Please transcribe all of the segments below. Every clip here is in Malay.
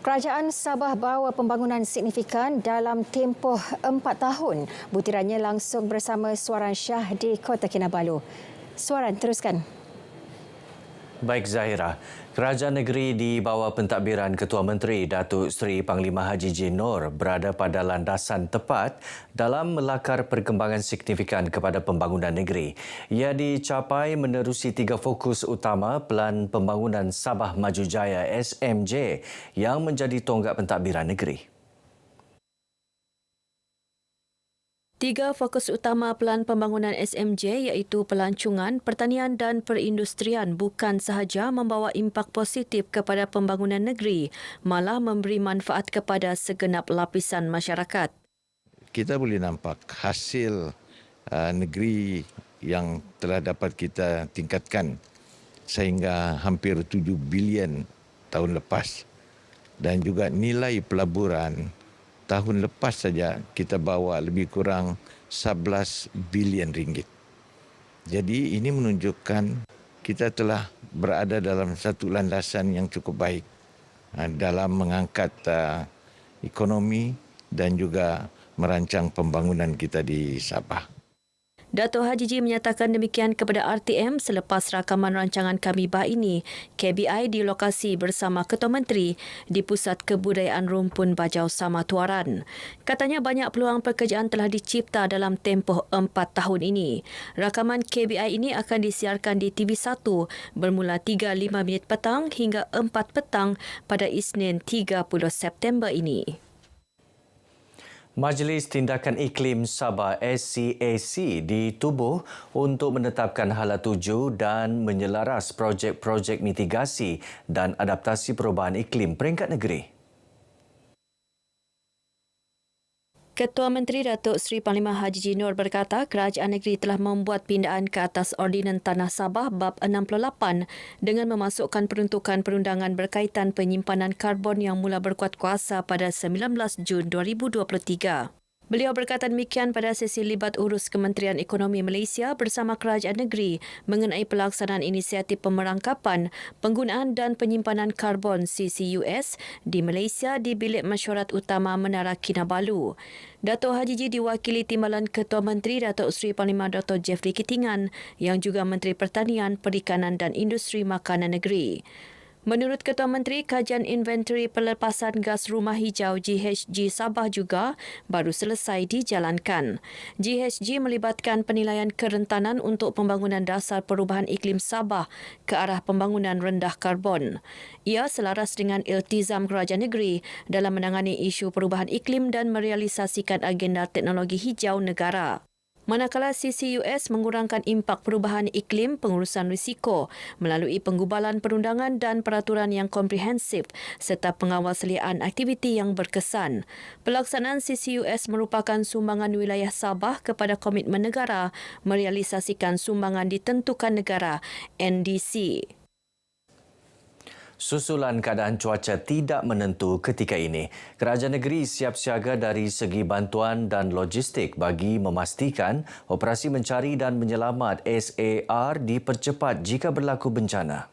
Kerajaan Sabah bawa pembangunan signifikan dalam tempoh 4 tahun. Butirannya langsung bersama Suaran Shah di Kota Kinabalu. Suaran, teruskan. Baik Zahira, Kerajaan Negeri di bawah pentadbiran Ketua Menteri Datuk Seri Panglima Haji J. Noor berada pada landasan tepat dalam melakar perkembangan signifikan kepada pembangunan negeri. Ia dicapai menerusi 3 fokus utama Pelan Pembangunan Sabah Maju Jaya SMJ yang menjadi tonggak pentadbiran negeri. 3 fokus utama Pelan Pembangunan SMJ iaitu pelancongan, pertanian dan perindustrian bukan sahaja membawa impak positif kepada pembangunan negeri, malah memberi manfaat kepada segenap lapisan masyarakat. Kita boleh nampak hasil negeri yang telah dapat kita tingkatkan sehingga hampir 7 bilion tahun lepas, dan juga nilai pelaburan tahun lepas saja kita bawa lebih kurang 11 bilion ringgit. Jadi ini menunjukkan kita telah berada dalam satu landasan yang cukup baik dalam mengangkat ekonomi dan juga merancang pembangunan kita di Sabah. Dato' Haji J menyatakan demikian kepada RTM selepas rakaman rancangan Kamibah ini, KBI di lokasi bersama Ketua Menteri di Pusat Kebudayaan Rumpun Bajau Samatuaran. Katanya banyak peluang pekerjaan telah dicipta dalam tempoh 4 tahun ini. Rakaman KBI ini akan disiarkan di TV1 bermula 3.05 petang hingga 4 petang pada Isnin 30 September ini. Majlis Tindakan Iklim Sabah SCAC ditubuh untuk menetapkan hala tuju dan menyelaras projek-projek mitigasi dan adaptasi perubahan iklim peringkat negeri. Ketua Menteri Datuk Seri Panglima Haji J. Noor berkata kerajaan negeri telah membuat pindaan ke atas Ordinan Tanah Sabah Bab 68 dengan memasukkan peruntukan perundangan berkaitan penyimpanan karbon yang mula berkuat kuasa pada 19 Jun 2023. Beliau berkata demikian pada sesi libat urus Kementerian Ekonomi Malaysia bersama kerajaan negeri mengenai pelaksanaan inisiatif pemerangkapan, penggunaan dan penyimpanan karbon CCUS di Malaysia di Bilik Mesyuarat Utama Menara Kinabalu. Dato' Haji J diwakili Timbalan Ketua Menteri Datuk Seri Panglima Dr. Jeffrey Kitingan yang juga Menteri Pertanian, Perikanan dan Industri Makanan Negeri. Menurut Ketua Menteri, kajian inventori pelepasan gas rumah hijau GHG Sabah juga baru selesai dijalankan. GHG melibatkan penilaian kerentanan untuk pembangunan dasar perubahan iklim Sabah ke arah pembangunan rendah karbon. Ia selaras dengan iltizam kerajaan negeri dalam menangani isu perubahan iklim dan merealisasikan agenda teknologi hijau negara. Manakala CCUS mengurangkan impak perubahan iklim pengurusan risiko melalui penggubalan perundangan dan peraturan yang komprehensif serta pengawasliaan aktiviti yang berkesan. Pelaksanaan CCUS merupakan sumbangan wilayah Sabah kepada komitmen negara merealisasikan sumbangan ditentukan negara NDC. Susulan keadaan cuaca tidak menentu ketika ini, kerajaan negeri siap siaga dari segi bantuan dan logistik bagi memastikan operasi mencari dan menyelamat SAR dipercepat jika berlaku bencana.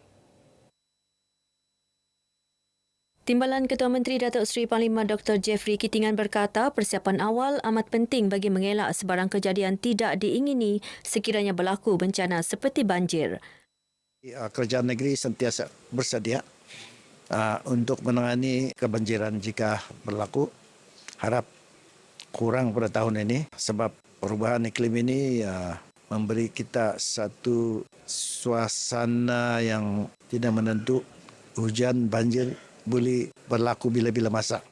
Timbalan Ketua Menteri Datuk Seri Panglima Dr. Jeffrey Kitingan berkata persiapan awal amat penting bagi mengelak sebarang kejadian tidak diingini sekiranya berlaku bencana seperti banjir. Kerajaan negeri sentiasa bersedia untuk menangani kebanjiran jika berlaku. Harap kurang pada tahun ini sebab perubahan iklim ini memberi kita satu suasana yang tidak menentu. Hujan, banjir boleh berlaku bila-bila masa.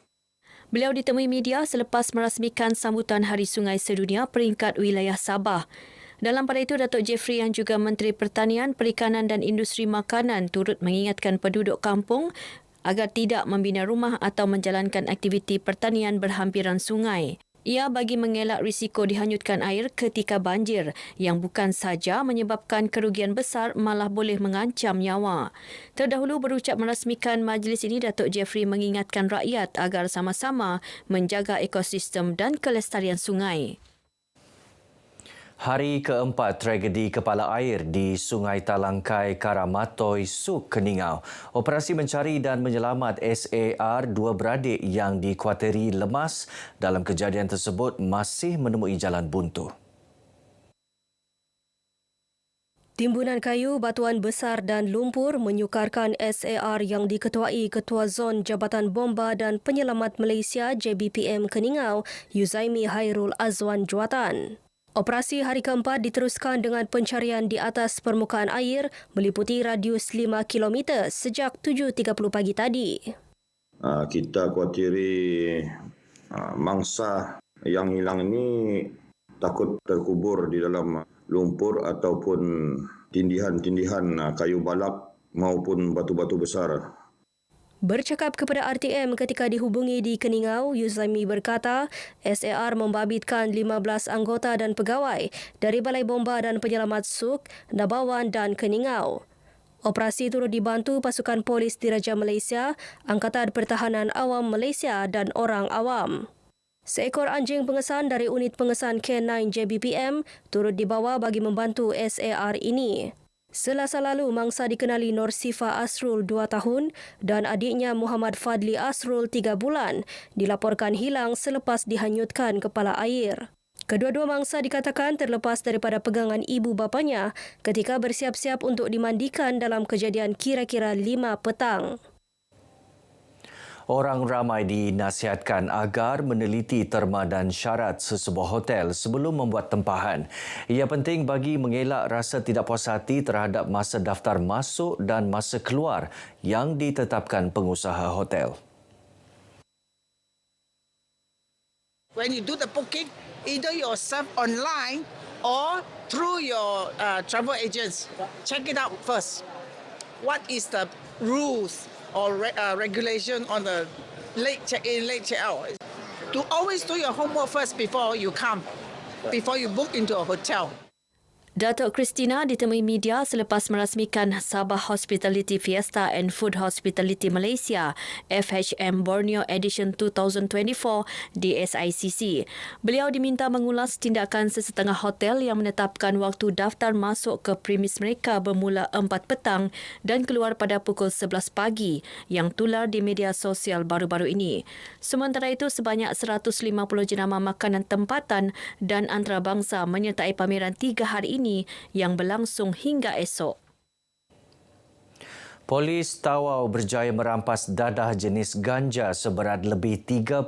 Beliau ditemui media selepas merasmikan sambutan Hari Sungai Sedunia peringkat wilayah Sabah. Dalam pada itu, Datuk Jeffrey yang juga Menteri Pertanian, Perikanan dan Industri Makanan turut mengingatkan penduduk kampung agar tidak membina rumah atau menjalankan aktiviti pertanian berhampiran sungai. Ia bagi mengelak risiko dihanyutkan air ketika banjir yang bukan saja menyebabkan kerugian besar malah boleh mengancam nyawa. Terdahulu berucap merasmikan majlis ini, Datuk Jeffrey mengingatkan rakyat agar sama-sama menjaga ekosistem dan kelestarian sungai. Hari keempat tragedi kepala air di Sungai Talangkai, Karamatoi, Suk, Keningau. Operasi mencari dan menyelamat SAR dua beradik yang dikuatiri lemas dalam kejadian tersebut masih menemui jalan buntu. Timbunan kayu, batuan besar dan lumpur menyukarkan SAR yang diketuai Ketua Zon Jabatan Bomba dan Penyelamat Malaysia JBPM Keningau, Yuzaimi Hairul Azwan Juatan. Operasi hari keempat diteruskan dengan pencarian di atas permukaan air meliputi radius 5 km sejak 7.30 pagi tadi. Kita kuatiri mangsa yang hilang ini takut terkubur di dalam lumpur ataupun tindihan-tindihan kayu balak maupun batu-batu besar. Bercakap kepada RTM ketika dihubungi di Keningau, Yuzaimi berkata SAR membabitkan 15 anggota dan pegawai dari Balai Bomba dan Penyelamat Suk, Nabawan dan Keningau. Operasi turut dibantu pasukan polis Diraja Malaysia, Angkatan Pertahanan Awam Malaysia dan orang awam. Seekor anjing pengesan dari unit pengesan K9 JBPM turut dibawa bagi membantu SAR ini. Selasa lalu, mangsa dikenali Nur Sifa Asrul 2 tahun dan adiknya Muhammad Fadli Asrul 3 bulan dilaporkan hilang selepas dihanyutkan kepala air. Kedua-dua mangsa dikatakan terlepas daripada pegangan ibu bapanya ketika bersiap-siap untuk dimandikan dalam kejadian kira-kira 5 petang. Orang ramai dinasihatkan agar meneliti terma dan syarat sesebuah hotel sebelum membuat tempahan. Ia penting bagi mengelak rasa tidak puas hati terhadap masa daftar masuk dan masa keluar yang ditetapkan pengusaha hotel. When you do the booking, either yourself online or through your travel agents, check it out first. What is the rules or regulation on the late check-in, late check-out? To always do your homework first before you come, before you book into a hotel. Datuk Christina ditemui media selepas merasmikan Sabah Hospitality Fiesta and Food Hospitality Malaysia FHM Borneo Edition 2024 di SICC. Beliau diminta mengulas tindakan sesetengah hotel yang menetapkan waktu daftar masuk ke premis mereka bermula 4 petang dan keluar pada pukul 11 pagi yang tular di media sosial baru-baru ini. Sementara itu, sebanyak 150 jenama makanan tempatan dan antarabangsa menyertai pameran 3 hari ini yang berlangsung hingga esok. Polis Tawau berjaya merampas dadah jenis ganja seberat lebih 3.3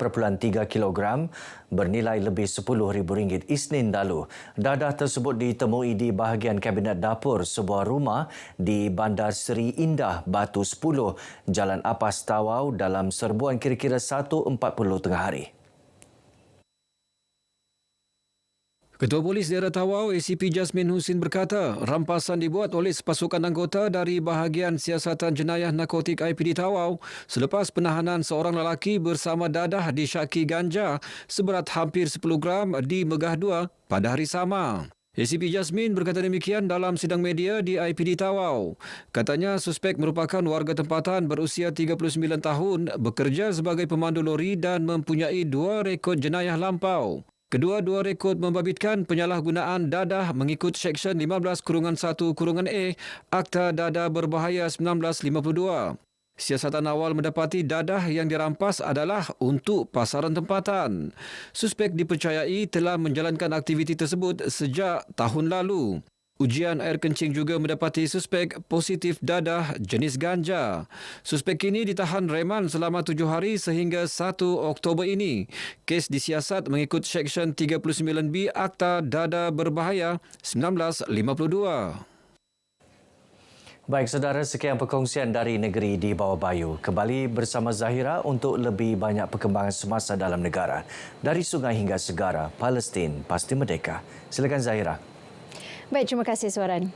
kilogram bernilai lebih RM10,000 Isnin lalu. Dadah tersebut ditemui di bahagian kabinet dapur sebuah rumah di Bandar Seri Indah, Batu 10, Jalan Apas Tawau dalam serbuan kira-kira 1.40 tengah hari. Ketua Polis Daerah Tawau ACP Jasmin Husin berkata, rampasan dibuat oleh sepasukan anggota dari bahagian siasatan jenayah narkotik IPD Tawau selepas penahanan seorang lelaki bersama dadah disyaki ganja seberat hampir 10 gram di Megah 2 pada hari sama. ACP Jasmin berkata demikian dalam sidang media di IPD Tawau. Katanya suspek merupakan warga tempatan berusia 39 tahun, bekerja sebagai pemandu lori dan mempunyai 2 rekod jenayah lampau. Kedua-dua rekod membabitkan penyalahgunaan dadah mengikut Seksyen 15-1-A Akta Dadah Berbahaya 1952. Siasatan awal mendapati dadah yang dirampas adalah untuk pasaran tempatan. Suspek dipercayai telah menjalankan aktiviti tersebut sejak tahun lalu. Ujian air kencing juga mendapati suspek positif dadah jenis ganja. Suspek kini ditahan reman selama 7 hari sehingga 1 Oktober ini. Kes disiasat mengikut Seksyen 39B Akta Dadah Berbahaya 1952. Baik, saudara, sekian perkongsian dari Negeri di Bawah Bayu. Kembali bersama Zahira untuk lebih banyak perkembangan semasa dalam negara. Dari sungai hingga segara, Palestin pasti merdeka. Silakan Zahira. Baik, terima kasih Suaran.